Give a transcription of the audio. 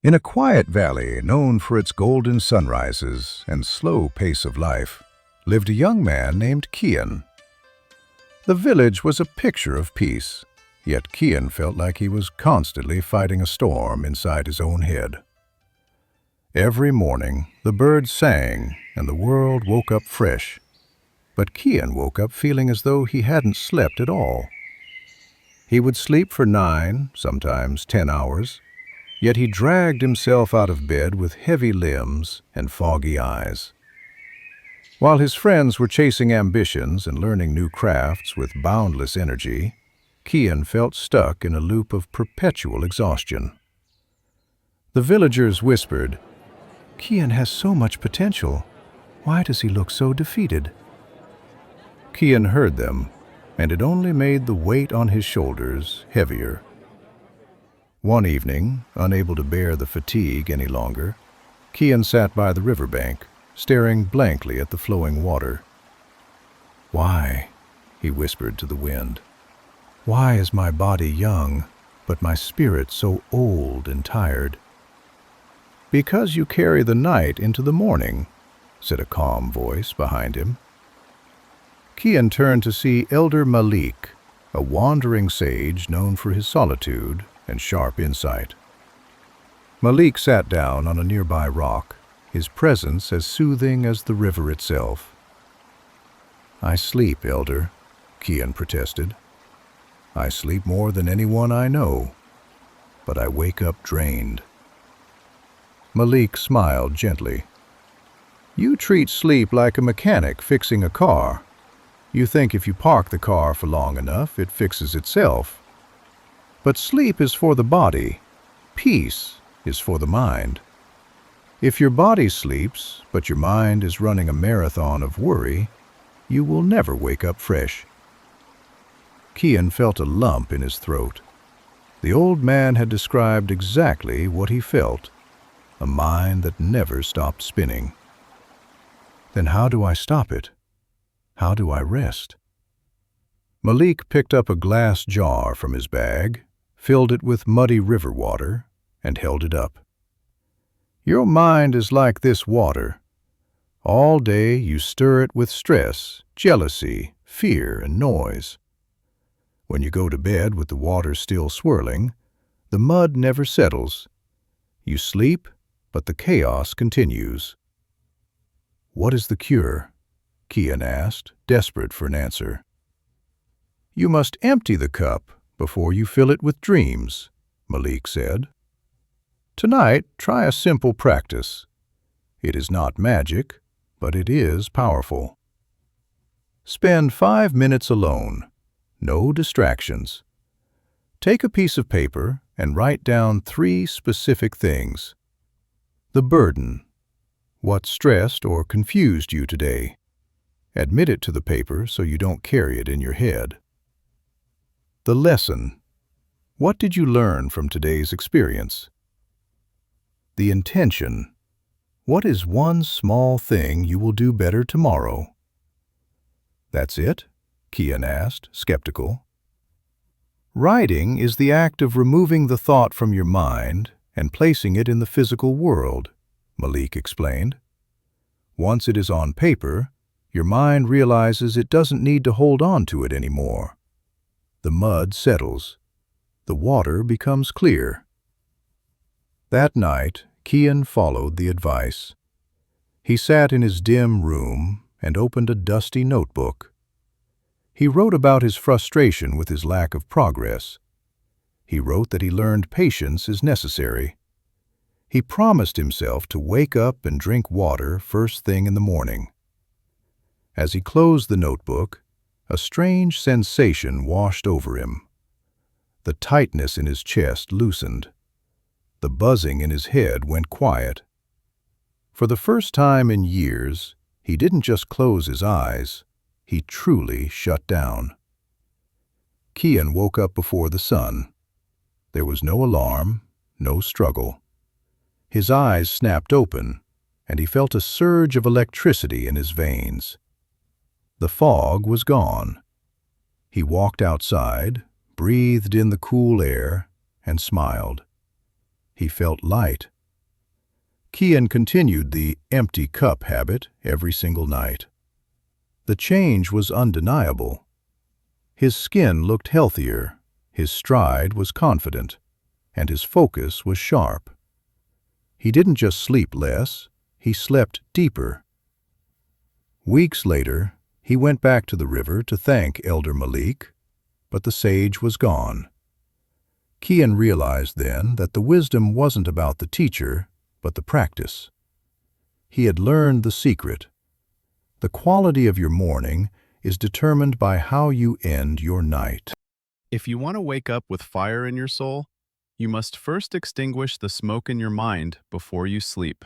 In a quiet valley known for its golden sunrises and slow pace of life, lived a young man named Kian. The village was a picture of peace, yet Kian felt like he was constantly fighting a storm inside his own head. Every morning, the birds sang and the world woke up fresh, but Kian woke up feeling as though he hadn't slept at all. He would sleep for 9, sometimes 10 hours, yet he dragged himself out of bed with heavy limbs and foggy eyes. While his friends were chasing ambitions and learning new crafts with boundless energy, Kian felt stuck in a loop of perpetual exhaustion. The villagers whispered, "Kian has so much potential. Why does he look so defeated?" Kian heard them, and it only made the weight on his shoulders heavier. One evening, unable to bear the fatigue any longer, Kian sat by the riverbank, staring blankly at the flowing water. "Why?" he whispered to the wind. "Why is my body young, but my spirit so old and tired?" "Because you carry the night into the morning," said a calm voice behind him. Kian turned to see Elder Malik, a wandering sage known for his solitude and sharp insight. Malik sat down on a nearby rock, his presence as soothing as the river itself. "I sleep, Elder," Kian protested. "I sleep more than anyone I know, but I wake up drained." Malik smiled gently. "You treat sleep like a mechanic fixing a car. You think if you park the car for long enough, it fixes itself. But sleep is for the body. Peace is for the mind. If your body sleeps, but your mind is running a marathon of worry, you will never wake up fresh." Kian felt a lump in his throat. The old man had described exactly what he felt, a mind that never stopped spinning. Then how do I stop it? How do I rest? Malik picked up a glass jar from his bag, filled it with muddy river water, and held it up. "Your mind is like this water. All day you stir it with stress, jealousy, fear, and noise. When you go to bed with the water still swirling, the mud never settles. You sleep, but the chaos continues." "What is the cure?" Kian asked, desperate for an answer. "You must empty the cup before you fill it with dreams," Malik said. "Tonight, try a simple practice. It is not magic, but it is powerful. Spend 5 minutes alone, no distractions. Take a piece of paper and write down 3 specific things. The burden. What stressed or confused you today? Admit it to the paper so you don't carry it in your head. The lesson. What did you learn from today's experience? The intention. What is one small thing you will do better tomorrow?" "That's it?" Kian asked, skeptical. "Writing is the act of removing the thought from your mind and placing it in the physical world," Malik explained. "Once it is on paper, your mind realizes it doesn't need to hold on to it anymore. The mud settles. The water becomes clear." That night, Kian followed the advice. He sat in his dim room and opened a dusty notebook. He wrote about his frustration with his lack of progress. He wrote that he learned patience is necessary. He promised himself to wake up and drink water first thing in the morning. As he closed the notebook, a strange sensation washed over him. The tightness in his chest loosened. The buzzing in his head went quiet. For the first time in years, he didn't just close his eyes, he truly shut down. Kian woke up before the sun. There was no alarm, no struggle. His eyes snapped open, and he felt a surge of electricity in his veins. The fog was gone. He walked outside, breathed in the cool air, and smiled. He felt light, Kian continued the empty cup habit every single night. The change was undeniable. His skin looked healthier, his stride was confident, and his focus was sharp. He didn't just sleep less, he slept deeper. Weeks later, he went back to the river to thank Elder Malik, but the sage was gone. Kian realized then that the wisdom wasn't about the teacher, but the practice. He had learned the secret. The quality of your morning is determined by how you end your night. If you want to wake up with fire in your soul, you must first extinguish the smoke in your mind before you sleep.